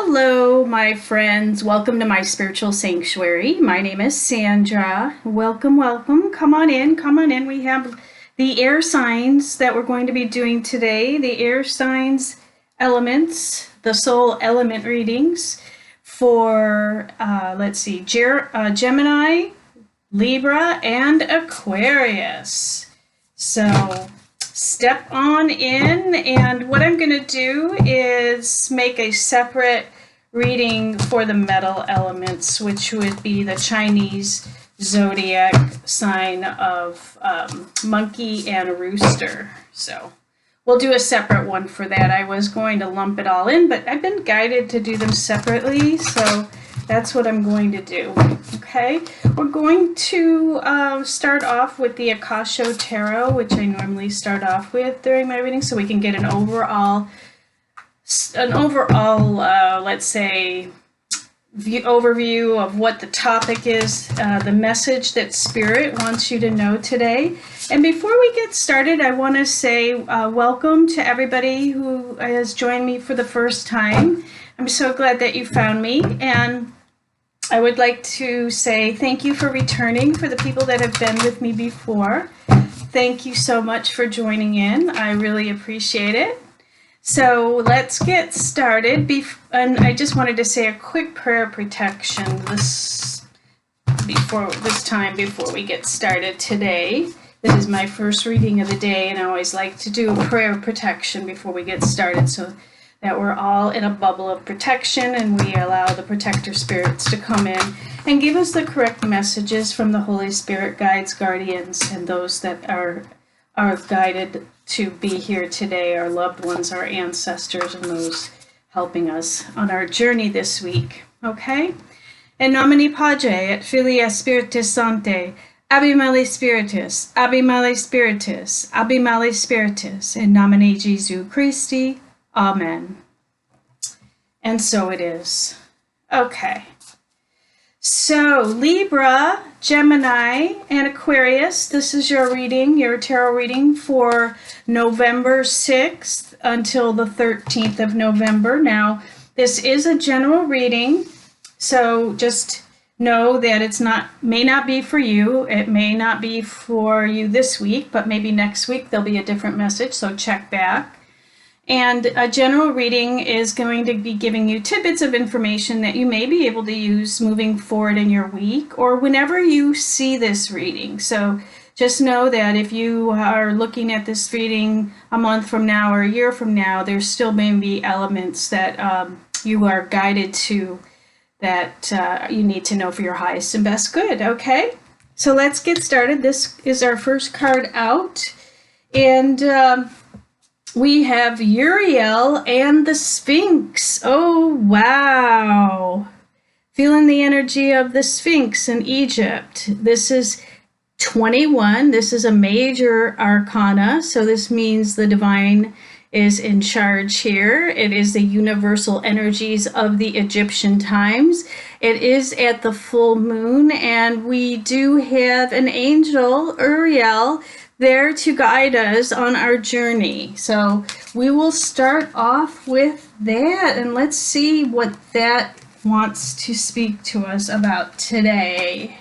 Hello, my friends. Welcome to my spiritual sanctuary. My name is Sandra. Welcome, welcome. Come on in, come on in. We have the air signs that we're going to be doing today, the air signs elements, the soul element readings for, Gemini, Libra, and Aquarius. So step on in, and what I'm going to do is make a separate reading for the metal elements, which would be the Chinese zodiac sign of monkey and rooster. So we'll do a separate one for that. I was going to lump it all in, but I've been guided to do them separately, so that's what I'm going to do. Okay, we're going to start off with the Akasho Tarot, which I normally start off with during my reading, so we can get an overall, let's say, overview of what the topic is, the message that Spirit wants you to know today. And before we get started, I want to say welcome to everybody who has joined me for the first time. I'm so glad that you found me, and I would like to say thank you for returning for the people that have been with me before. Thank you so much for joining in. I really appreciate it. So let's get started. And I just wanted to say a quick prayer protection before we get started today. This is my first reading of the day, and I always like to do a prayer protection before we get started, so that we're all in a bubble of protection and we allow the protector spirits to come in and give us the correct messages from the Holy Spirit guides, guardians, and those that are guided to be here today, our loved ones, our ancestors, and those helping us on our journey this week. Okay? In nomine Patri et Filii et Spiritus Sancti, Abimale Spiritus, Abimale Spiritus, Abimale Spiritus, in nomine Jesu Christi. Amen. And so it is. Okay. So Libra, Gemini, and Aquarius, this is your reading, your tarot reading for November 6th until the 13th of November. Now, this is a general reading, so just know that may not be for you. It may not be for you this week, but maybe next week there'll be a different message, so check back. And a general reading is going to be giving you tidbits of information that you may be able to use moving forward in your week or whenever you see this reading. So just know that if you are looking at this reading a month from now or a year from now, there's still may be elements that you are guided to that you need to know for your highest and best good. Okay, so let's get started. This is our first card out, and we have Uriel and the Sphinx. Oh, wow. Feeling the energy of the Sphinx in Egypt. This is 21. This is a major arcana, so this means the divine is in charge here. It is the universal energies of the Egyptian times. It is at the full moon, and we do have an angel, Uriel, there to guide us on our journey. So we will start off with that, and let's see what that wants to speak to us about today.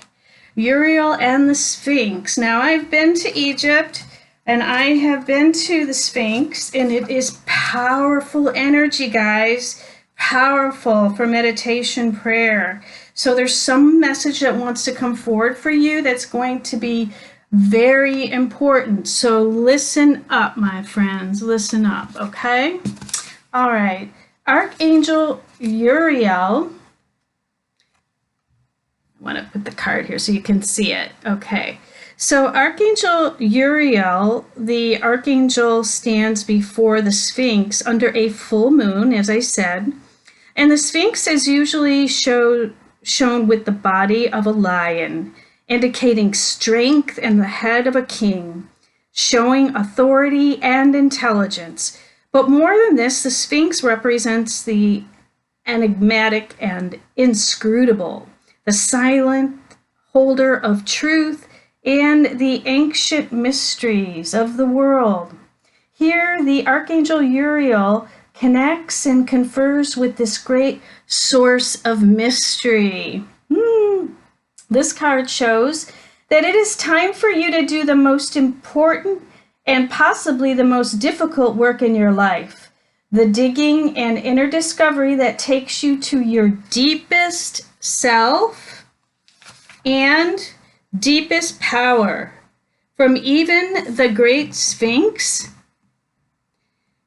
Uriel and the Sphinx. Now, I've been to Egypt and I have been to the Sphinx, and it is powerful energy, guys. Powerful for meditation, prayer. So there's some message that wants to come forward for you that's going to be very important. So listen up, my friends. Listen up, okay? All right. Archangel Uriel. I want to put the card here so you can see it. Okay. So Archangel Uriel, the archangel, stands before the Sphinx under a full moon, as I said. And the Sphinx is usually shown with the body of a lion, indicating strength and the head of a king, showing authority and intelligence. But more than this, the Sphinx represents the enigmatic and inscrutable, the silent holder of truth and the ancient mysteries of the world. Here, the Archangel Uriel connects and confers with this great source of mystery. This card shows that it is time for you to do the most important and possibly the most difficult work in your life. The digging and inner discovery that takes you to your deepest self and deepest power. From even the great Sphinx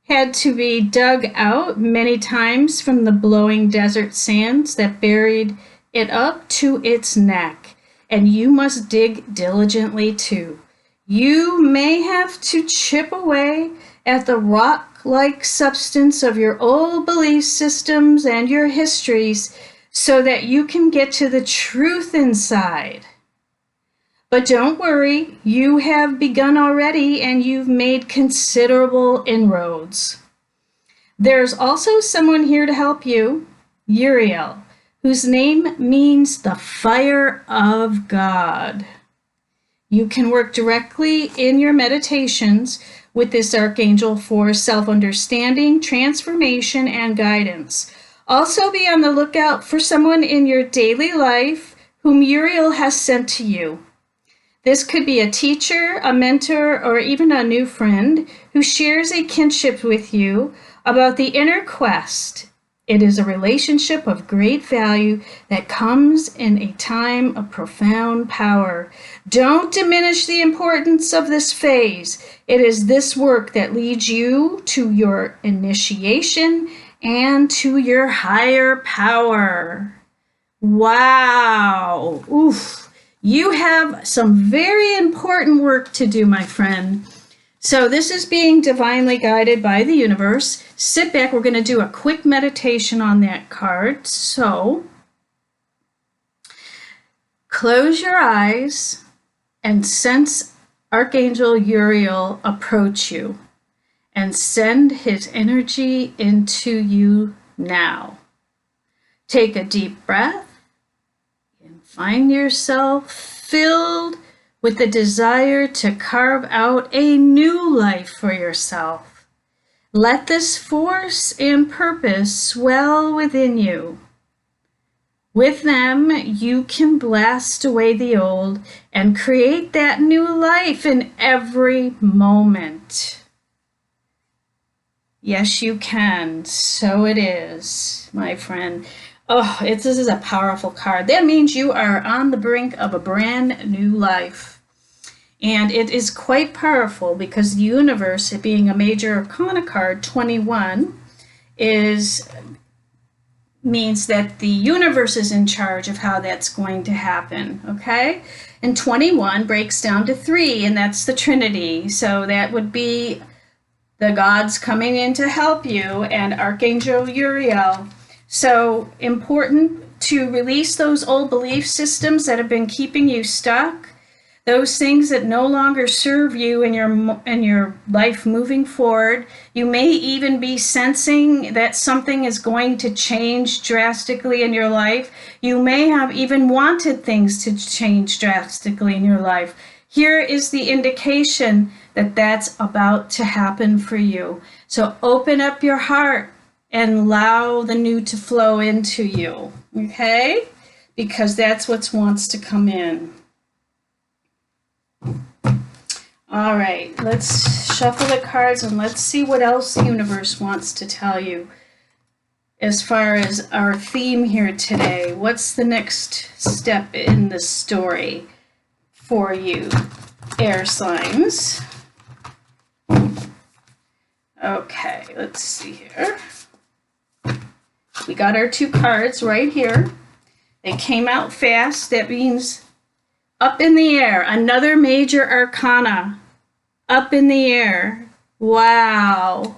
had to be dug out many times from the blowing desert sands that buried it up to its neck, and you must dig diligently too. You may have to chip away at the rock-like substance of your old belief systems and your histories so that you can get to the truth inside. But don't worry, you have begun already and you've made considerable inroads. There's also someone here to help you, Uriel, whose name means the fire of God. You can work directly in your meditations with this archangel for self-understanding, transformation, and guidance. Also be on the lookout for someone in your daily life whom Uriel has sent to you. This could be a teacher, a mentor, or even a new friend who shares a kinship with you about the inner quest. It is a relationship of great value that comes in a time of profound power. Don't diminish the importance of this phase. It is this work that leads you to your initiation and to your higher power. Wow. Oof. You have some very important work to do, my friend. So this is being divinely guided by the universe. Sit back. We're going to do a quick meditation on that card. So close your eyes and sense Archangel Uriel approach you and send his energy into you now. Take a deep breath. Find yourself filled with the desire to carve out a new life for yourself. Let this force and purpose swell within you. With them, you can blast away the old and create that new life in every moment. Yes, you can. So it is, my friend. Oh, this is a powerful card. That means you are on the brink of a brand new life. And it is quite powerful because the universe, it being a major arcana card, 21, means that the universe is in charge of how that's going to happen, okay? And 21 breaks down to 3, and that's the Trinity. So that would be the gods coming in to help you and Archangel Uriel. So important to release those old belief systems that have been keeping you stuck, those things that no longer serve you in your life moving forward. You may even be sensing that something is going to change drastically in your life. You may have even wanted things to change drastically in your life. Here is the indication that that's about to happen for you. So open up your heart and allow the new to flow into you, okay? Because that's what wants to come in. All right, let's shuffle the cards and let's see what else the universe wants to tell you as far as our theme here today. What's the next step in the story for you, air signs? Okay, let's see here. We got our 2 cards right here. They came out fast. That means up in the air. Another major arcana. Up in the air. Wow.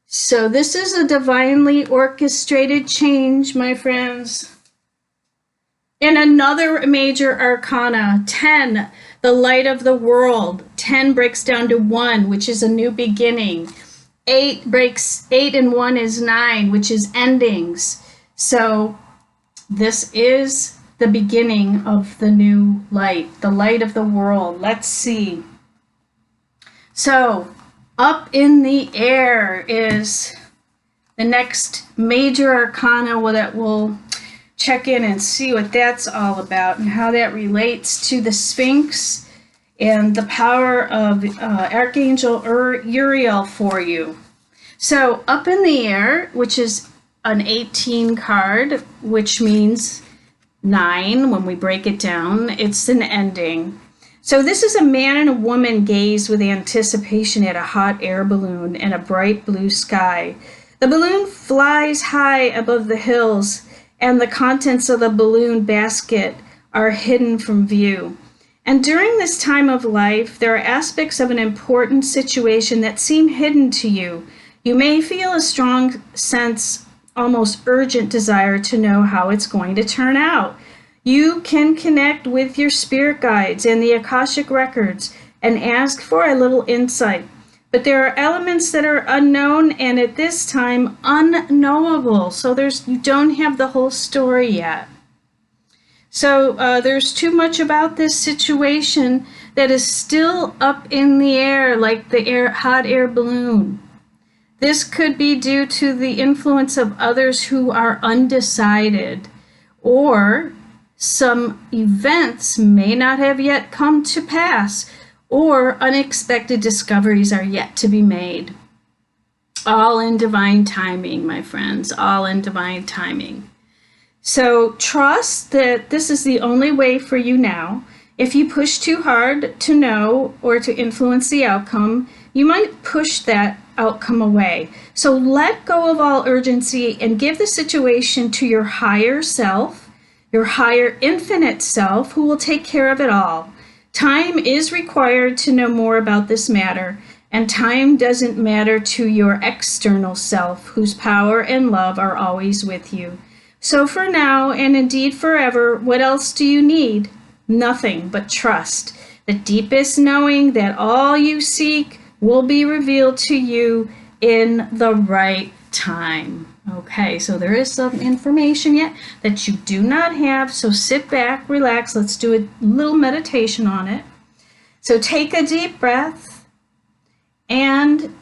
So this is a divinely orchestrated change, my friends. And another major arcana, 10, the light of the world. 10 breaks down to 1, which is a new beginning. 8 and 1 is 9, which is endings. So this is the beginning of the new light, the light of the world. Let's see. So up in the air is the next major arcana that we'll check in and see what that's all about and how that relates to the Sphinx and the power of Archangel Uriel for you. So up in the air, which is an 18 card, which means 9 when we break it down, it's an ending. So this is a man and a woman gaze with anticipation at a hot air balloon and a bright blue sky. The balloon flies high above the hills, and the contents of the balloon basket are hidden from view. And during this time of life, there are aspects of an important situation that seem hidden to you. You may feel a strong sense, almost urgent desire to know how it's going to turn out. You can connect with your spirit guides and the Akashic records and ask for a little insight. But there are elements that are unknown and at this time unknowable. So you don't have the whole story yet. So there's too much about this situation that is still up in the air, like the hot air balloon. This could be due to the influence of others who are undecided, or some events may not have yet come to pass, or unexpected discoveries are yet to be made. All in divine timing, my friends, all in divine timing. So trust that this is the only way for you now. If you push too hard to know or to influence the outcome, you might push that outcome away. So let go of all urgency and give the situation to your higher self, your higher infinite self, who will take care of it all. Time is required to know more about this matter, and time doesn't matter to your external self, whose power and love are always with you. So for now, and indeed forever, what else do you need? Nothing but trust, the deepest knowing that all you seek will be revealed to you in the right time. Okay, so there is some information yet that you do not have, so sit back, relax, let's do a little meditation on it. So take a deep breath and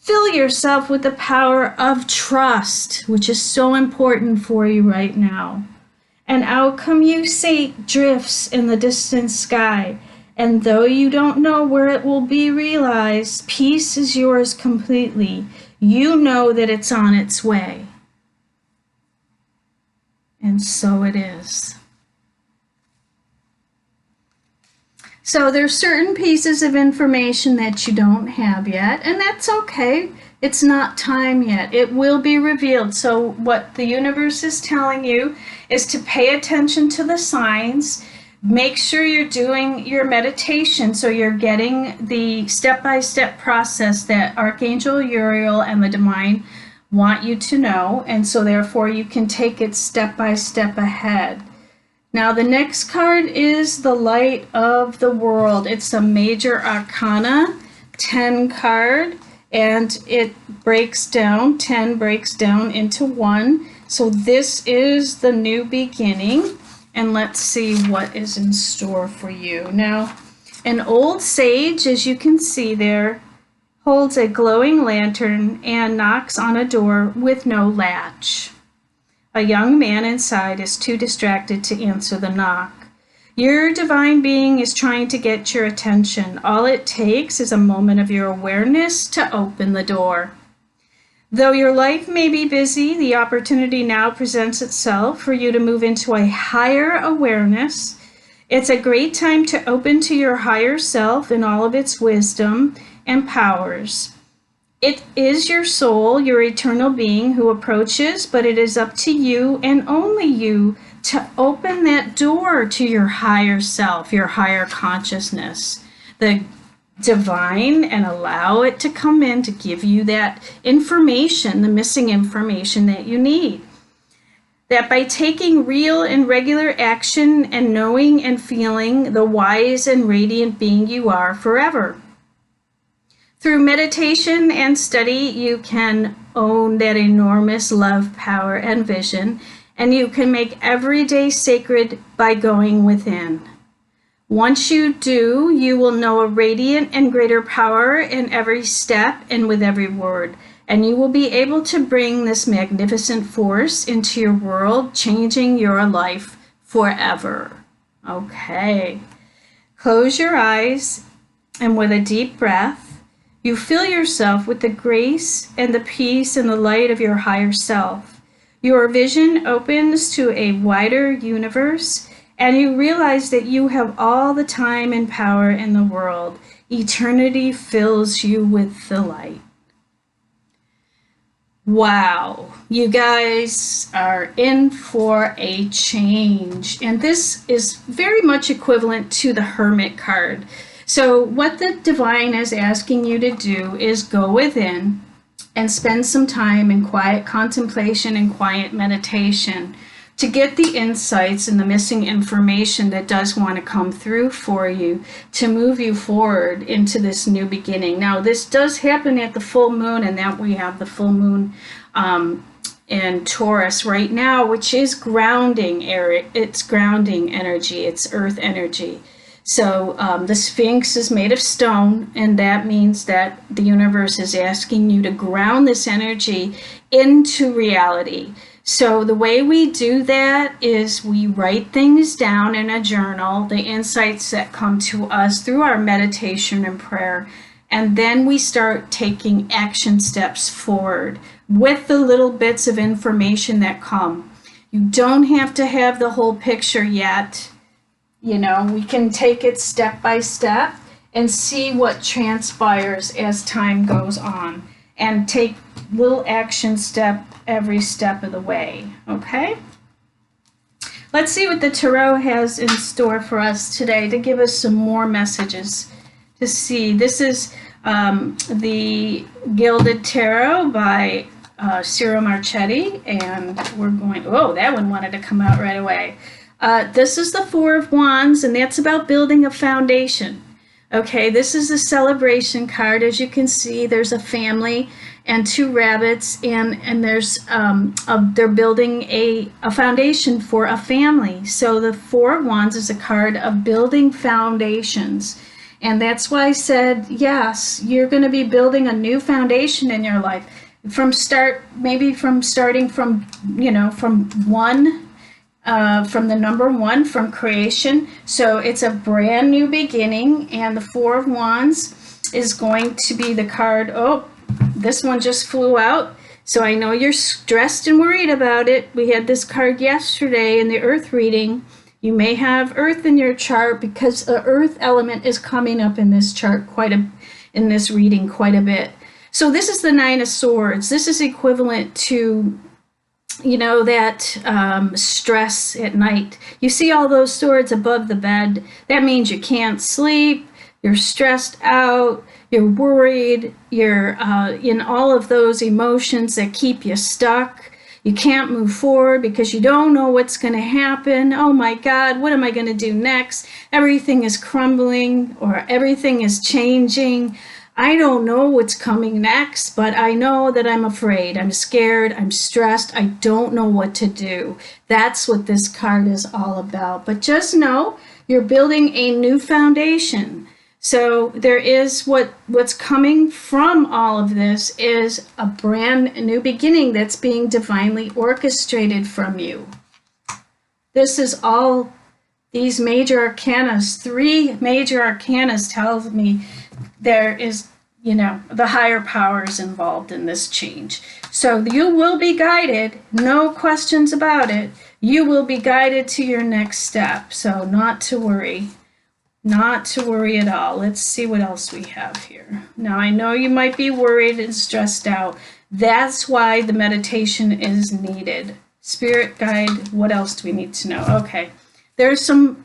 fill yourself with the power of trust, which is so important for you right now. An outcome you seek drifts in the distant sky, and though you don't know where it will be realized, peace is yours completely. You know that it's on its way. And so it is. So there's certain pieces of information that you don't have yet, and that's okay. It's not time yet. It will be revealed. So what the universe is telling you is to pay attention to the signs. Make sure you're doing your meditation so you're getting the step-by-step process that Archangel Uriel and the Divine want you to know, and so therefore you can take it step-by-step ahead. Now the next card is the Light of the World. It's a major arcana, 10 card, and it breaks down, 10 breaks down into 1. So this is the new beginning. And let's see what is in store for you. Now, an old sage, as you can see there, holds a glowing lantern and knocks on a door with no latch. A young man inside is too distracted to answer the knock. Your divine being is trying to get your attention. All it takes is a moment of your awareness to open the door. Though your life may be busy, the opportunity now presents itself for you to move into a higher awareness. It's a great time to open to your higher self in all of its wisdom and powers. It is your soul, your eternal being, who approaches, but it is up to you and only you to open that door to your higher self, your higher consciousness, the divine, and allow it to come in to give you that information, the missing information that you need. That by taking real and regular action and knowing and feeling the wise and radiant being you are forever. Through meditation and study, you can own that enormous love, power, and vision, and you can make every day sacred by going within. Once you do, you will know a radiant and greater power in every step and with every word. and you will be able to bring this magnificent force into your world, changing your life forever. Okay. Close your eyes, and with a deep breath, you fill yourself with the grace and the peace and the light of your higher self. Your vision opens to a wider universe, and you realize that you have all the time and power in the world. Eternity fills you with the light. Wow, you guys are in for a change. And this is very much equivalent to the Hermit card. So what the divine is asking you to do is go within and spend some time in quiet contemplation and quiet meditation to get the insights and the missing information that does want to come through for you to move you forward into this new beginning. Now, this does happen at the full moon, and that we have the full moon in Taurus right now, which is grounding area. It's grounding energy. It's earth energy. So the Sphinx is made of stone, and that means that the universe is asking you to ground this energy into reality. So the way we do that is we write things down in a journal, the insights that come to us through our meditation and prayer, and then we start taking action steps forward with the little bits of information that come. You don't have to have the whole picture yet. You know, we can take it step by step and see what transpires as time goes on, and take little action step every step of the way, okay? Let's see what the Tarot has in store for us today to give us some more messages to see. This is the Gilded Tarot by Ciro Marchetti, and we're going, oh, that one wanted to come out right away. This is the Four of Wands, and that's about building a foundation. Okay, this is a celebration card. As you can see, there's a family and two rabbits, and there's they're building a foundation for a family. So the Four of Wands is a card of building foundations. And that's why I said, yes, you're going to be building a new foundation in your life. Starting from, you know, from the number one, from creation. So it's a brand new beginning, and the Four of Wands is going to be the card. Oh, this one just flew out. So I know you're stressed and worried about it. We had this card yesterday in the Earth reading. You may have Earth in your chart because the Earth element is coming up in this chart in this reading quite a bit. So this is the Nine of Swords. This is equivalent to, you know, that stress at night. You see all those swords above the bed. That means you can't sleep, you're stressed out, you're worried, you're in all of those emotions that keep you stuck. You can't move forward because you don't know what's going to happen. Oh my God, what am I going to do next? Everything is crumbling, or everything is changing. I don't know what's coming next, but I know that I'm afraid, I'm scared, I'm stressed, I don't know what to do. That's what this card is all about. But just know you're building a new foundation. So there is what's coming from all of this is a brand new beginning that's being divinely orchestrated from you. This is all these major arcanas, 3 major arcanas tells me there is, you know, the higher powers involved in this change. So you will be guided, no questions about it. You will be guided to your next step. So not to worry at all. Let's see what else we have here. Now I know you might be worried and stressed out. That's why the meditation is needed. Spirit guide, what else do we need to know? Okay, there's some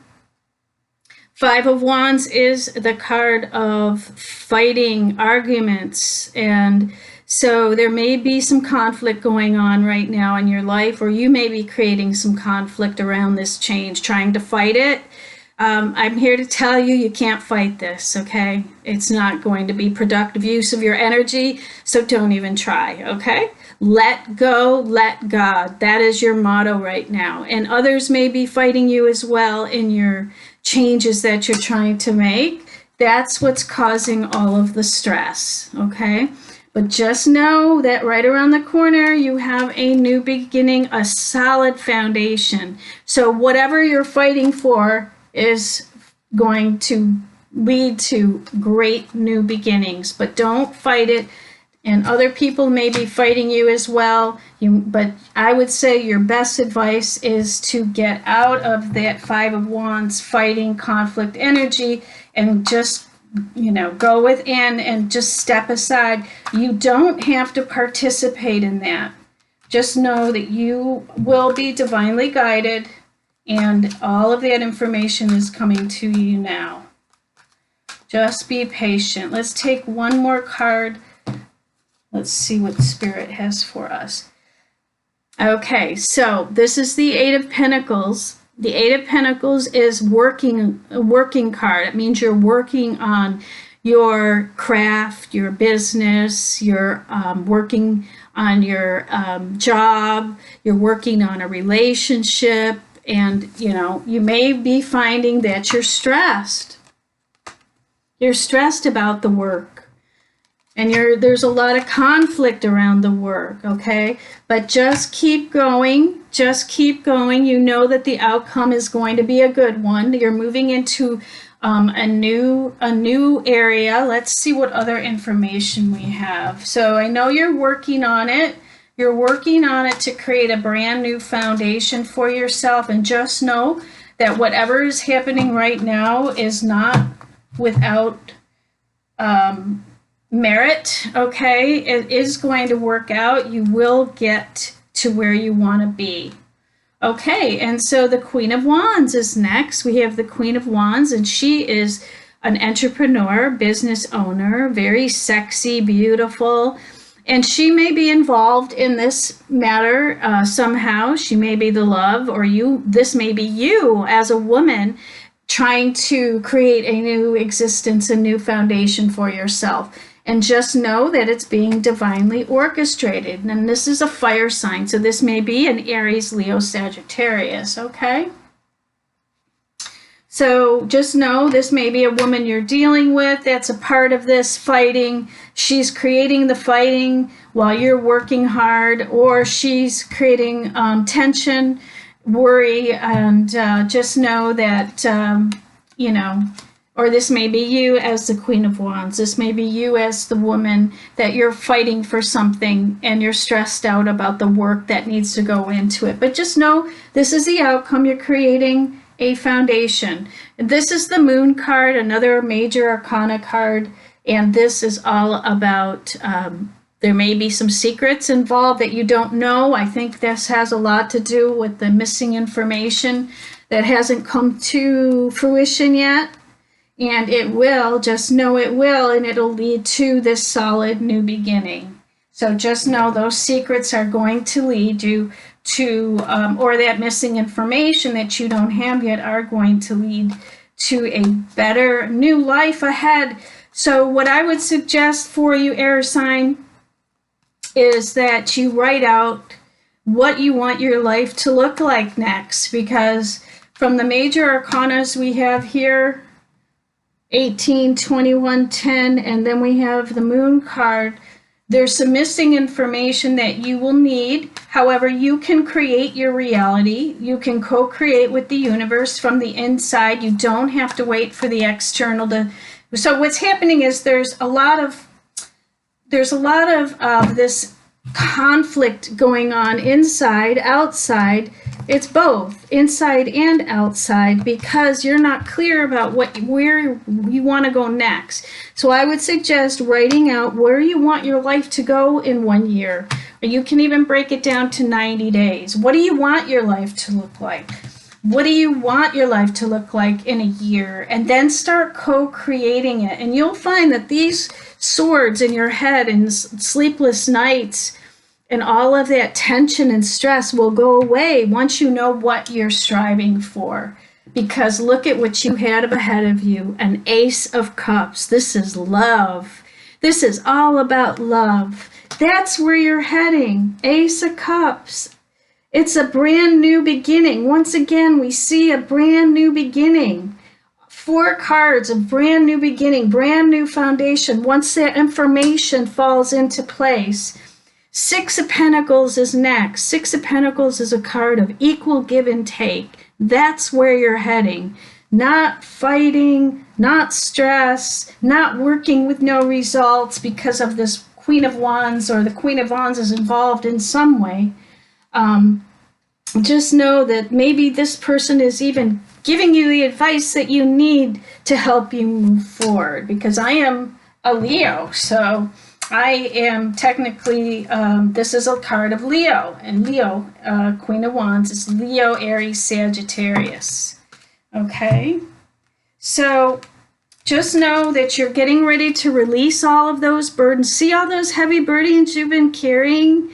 Five of Wands is the card of fighting, arguments, and so there may be some conflict going on right now in your life, or you may be creating some conflict around this change, trying to fight it. I'm here to tell you, you can't fight this, okay? It's not going to be productive use of your energy, so don't even try, okay? Let go, let God. That is your motto right now. And others may be fighting you as well in your changes that you're trying to make. That's what's causing all of the stress, okay? But just know that right around the corner, you have a new beginning, a solid foundation. So whatever you're fighting for is going to lead to great new beginnings. But don't fight it. And other people may be fighting you as well. But I would say your best advice is to get out of that Five of Wands fighting conflict energy and just go within and just step aside. You don't have to participate in that. Just know that you will be divinely guided, and all of that information is coming to you now. Just be patient. Let's take one more card. Let's see what Spirit has for us. Okay, so this is the Eight of Pentacles. The Eight of Pentacles is a working card. It means you're working on your craft, your business, you're working on your job, you're working on a relationship, and you may be finding that you're stressed. You're stressed about the work. And there's a lot of conflict around the work, okay? But just keep going. Just keep going. You know that the outcome is going to be a good one. You're moving into a new area. Let's see what other information we have. So I know you're working on it. You're working on it to create a brand new foundation for yourself. And just know that whatever is happening right now is not without merit, okay? It is going to work out. You will get to where you want to be. Okay, and so the Queen of Wands is next. We have the Queen of Wands, and she is an entrepreneur, business owner, very sexy, beautiful, and she may be involved in this matter somehow. She may be the love, or this may be you as a woman trying to create a new existence, a new foundation for yourself. And just know that it's being divinely orchestrated. And this is a fire sign, so this may be an Aries, Leo, Sagittarius, okay? So just know this may be a woman you're dealing with that's a part of this fighting. She's creating the fighting while you're working hard, or she's creating tension, worry, and just know that, or this may be you as the Queen of Wands. This may be you as the woman that you're fighting for something and you're stressed out about the work that needs to go into it. But just know this is the outcome. You're creating a foundation. This is the Moon card, another major arcana card. And this is all about, there may be some secrets involved that you don't know. I think this has a lot to do with the missing information that hasn't come to fruition yet. And it will, just know it will, and it'll lead to this solid new beginning. So just know those secrets are going to lead you to, or that missing information that you don't have yet are going to lead to a better new life ahead. So what I would suggest for you, air sign, is that you write out what you want your life to look like next. Because from the major arcanas we have here, 18, 21, 10, and then we have the Moon card. There's some missing information that you will need. However, you can create your reality. You can co-create with the universe from the inside. You don't have to wait for the external to. So what's happening is there's a lot of this conflict going on inside, outside. It's both inside and outside, because you're not clear about where you want to go next. So I would suggest writing out where you want your life to go in 1 year. Or you can even break it down to 90 days. What do you want your life to look like? What do you want your life to look like in a year? And then start co-creating it. And you'll find that these swords in your head and sleepless nights and all of that tension and stress will go away once you know what you're striving for. Because look at what you had ahead of you, an Ace of Cups. This is love. This is all about love. That's where you're heading, Ace of Cups. It's a brand new beginning. Once again, we see a brand new beginning. 4 cards of brand new beginning, brand new foundation, once that information falls into place. 6 of Pentacles is next. 6 of Pentacles is a card of equal give and take. That's where you're heading. Not fighting, not stress, not working with no results because of this Queen of Wands, or the Queen of Wands is involved in some way. Just know that maybe this person is even giving you the advice that you need to help you move forward, because I am a Leo, so I am technically, this is a card of Leo, and Leo, Queen of Wands, is Leo, Aries, Sagittarius. Okay, so just know that you're getting ready to release all of those burdens. See all those heavy burdens you've been carrying?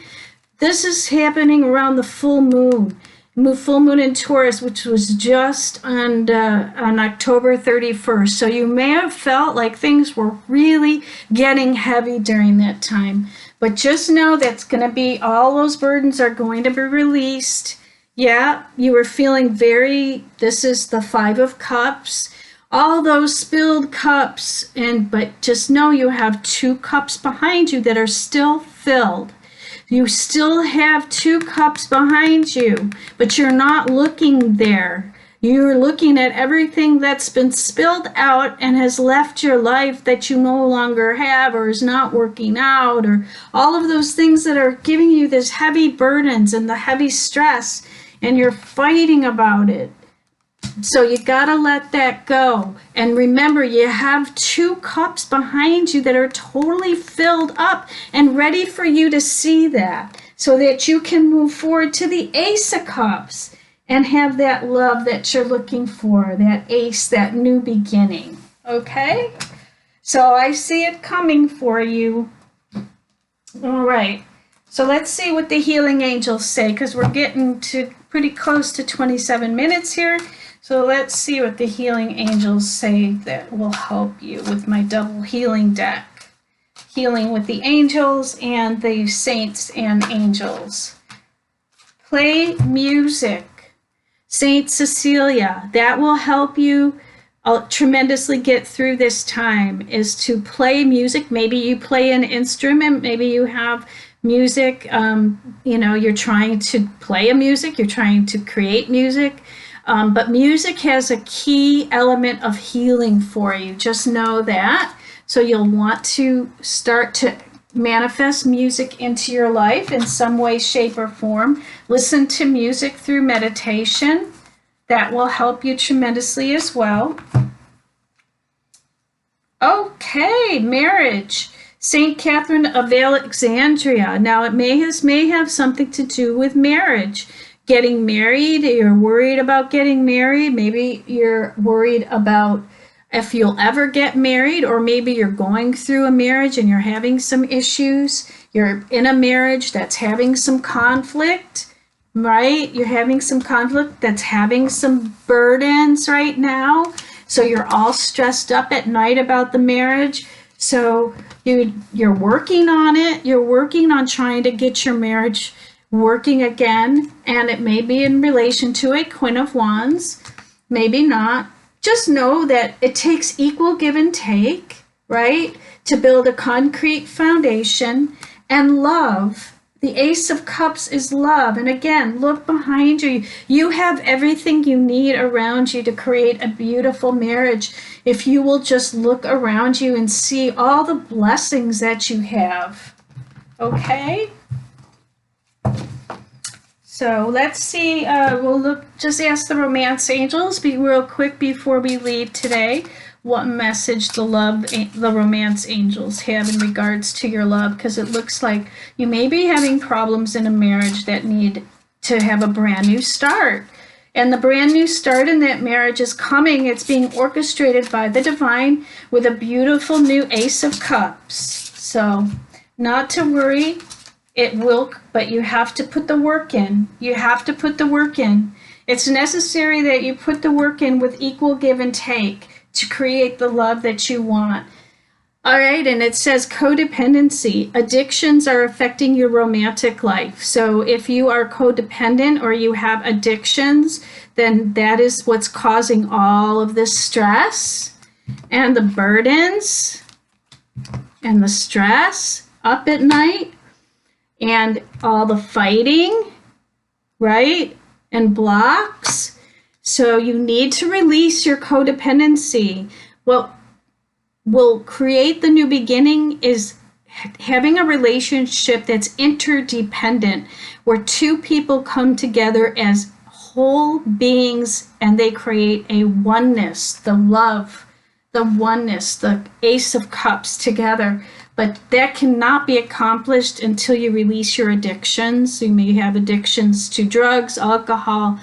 This is happening around the full moon in Taurus, which was just on October 31st. So you may have felt like things were really getting heavy during that time. But just know that's going to be, all those burdens are going to be released. Yeah, you were feeling this is the 5 of Cups, all those spilled cups, but just know you have 2 cups behind you that are still filled. You still have 2 cups behind you, but you're not looking there. You're looking at everything that's been spilled out and has left your life that you no longer have, or is not working out, or all of those things that are giving you this heavy burdens and the heavy stress, and you're fighting about it. So you gotta let that go. And remember, you have 2 cups behind you that are totally filled up and ready for you to see that, so that you can move forward to the Ace of Cups and have that love that you're looking for, that ace, that new beginning. Okay? So I see it coming for you. All right. So let's see what the healing angels say, because we're getting to pretty close to 27 minutes here. So let's see what the healing angels say that will help you with my double healing deck. Healing with the angels and the saints and angels. Play music. Saint Cecilia, that will help you tremendously get through this time, is to play music. Maybe you play an instrument, maybe you have music, you're trying to play a music, you're trying to create music, but music has a key element of healing for you. Just know that. So you'll want to start to manifest music into your life in some way, shape, or form. Listen to music through meditation. That will help you tremendously as well. Okay, marriage. Saint Catherine of Alexandria. Now, it may have something to do with marriage. Getting married, you're worried about getting married. Maybe you're worried about if you'll ever get married, or maybe you're going through a marriage and you're having some issues. You're in a marriage that's having some conflict, right? You're having some conflict that's having some burdens right now. So you're all stressed up at night about the marriage. So you're working on it. You're working on trying to get your marriage working again. And it may be in relation to a Queen of Wands, maybe not. Just know that it takes equal give and take, right, to build a concrete foundation. And love, the Ace of Cups is love. And again, look behind you. You have everything you need around you to create a beautiful marriage if you will just look around you and see all the blessings that you have. Okay? So let's see, just ask the romance angels, be real quick before we leave today, what message the romance angels have in regards to your love, because it looks like you may be having problems in a marriage that need to have a brand new start. And the brand new start in that marriage is coming. It's being orchestrated by the divine with a beautiful new Ace of Cups. So not to worry. It will, but you have to put the work in. You have to put the work in. It's necessary that you put the work in with equal give and take to create the love that you want. All right, and it says codependency. Addictions are affecting your romantic life. So if you are codependent or you have addictions, then that is what's causing all of this stress and the burdens and the stress up at night and all the fighting, right? And blocks. So you need to release your codependency. What will create the new beginning is having a relationship that's interdependent, where two people come together as whole beings and they create a oneness, the love, the oneness, the Ace of Cups together. But that cannot be accomplished until you release your addictions. You may have addictions to drugs, alcohol,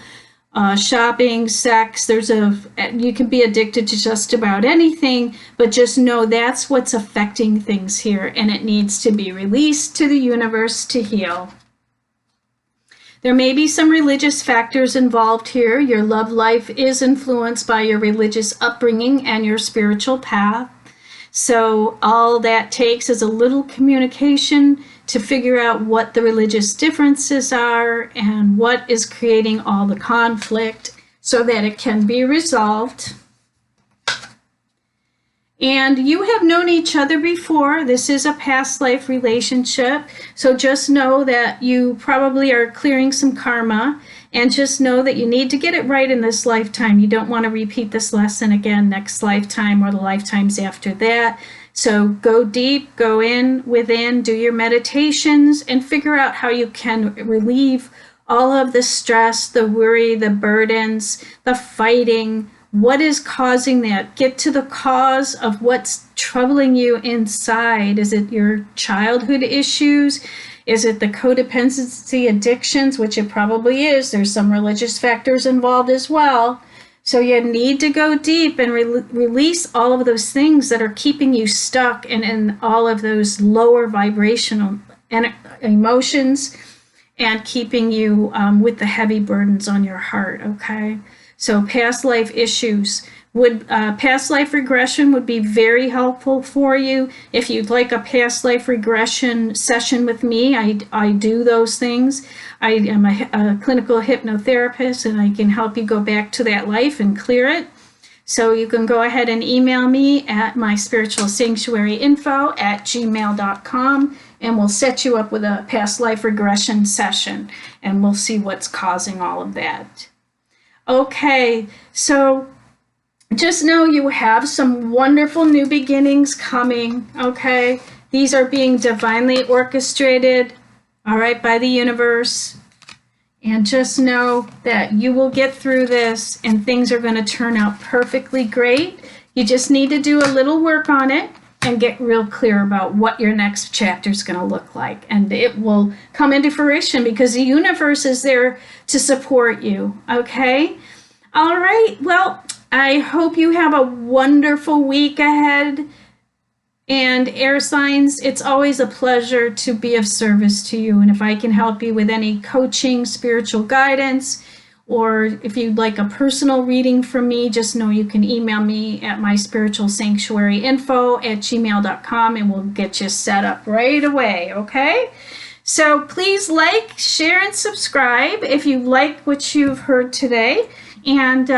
shopping, sex. You can be addicted to just about anything, but just know that's what's affecting things here, and it needs to be released to the universe to heal. There may be some religious factors involved here. Your love life is influenced by your religious upbringing and your spiritual path. So all that takes is a little communication to figure out what the religious differences are and what is creating all the conflict so that it can be resolved. And you have known each other before. This is a past life relationship. So just know that you probably are clearing some karma, and just know that you need to get it right in this lifetime. You don't want to repeat this lesson again next lifetime or the lifetimes after that. So go deep, go in, within, do your meditations, and figure out how you can relieve all of the stress, the worry, the burdens, the fighting. What is causing that? Get to the cause of what's troubling you inside. Is it your childhood issues? Is it the codependency addictions, which it probably is? There's some religious factors involved as well. So you need to go deep and release all of those things that are keeping you stuck and in all of those lower vibrational emotions and keeping you with the heavy burdens on your heart, okay? So past life issues. Past life regression would be very helpful for you. If you'd like a past life regression session with me, I do those things. I am a clinical hypnotherapist, and I can help you go back to that life and clear it. So you can go ahead and email me at myspiritualsanctuaryinfo@gmail.com, and we'll set you up with a past life regression session, and we'll see what's causing all of that. Okay, so just know you have some wonderful new beginnings coming, okay? These are being divinely orchestrated, all right, by the universe. And just know that you will get through this and things are going to turn out perfectly great. You just need to do a little work on it and get real clear about what your next chapter is going to look like. And it will come into fruition because the universe is there to support you, okay? All right, well, I hope you have a wonderful week ahead. And air signs, it's always a pleasure to be of service to you. And if I can help you with any coaching, spiritual guidance, or if you'd like a personal reading from me, just know you can email me at myspiritualsanctuaryinfo@gmail.com and we'll get you set up right away, okay? So please like, share, and subscribe if you like what you've heard today. And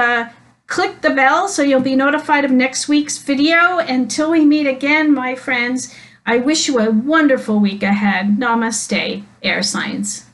click the bell so you'll be notified of next week's video. Until we meet again, my friends, I wish you a wonderful week ahead. Namaste, air signs.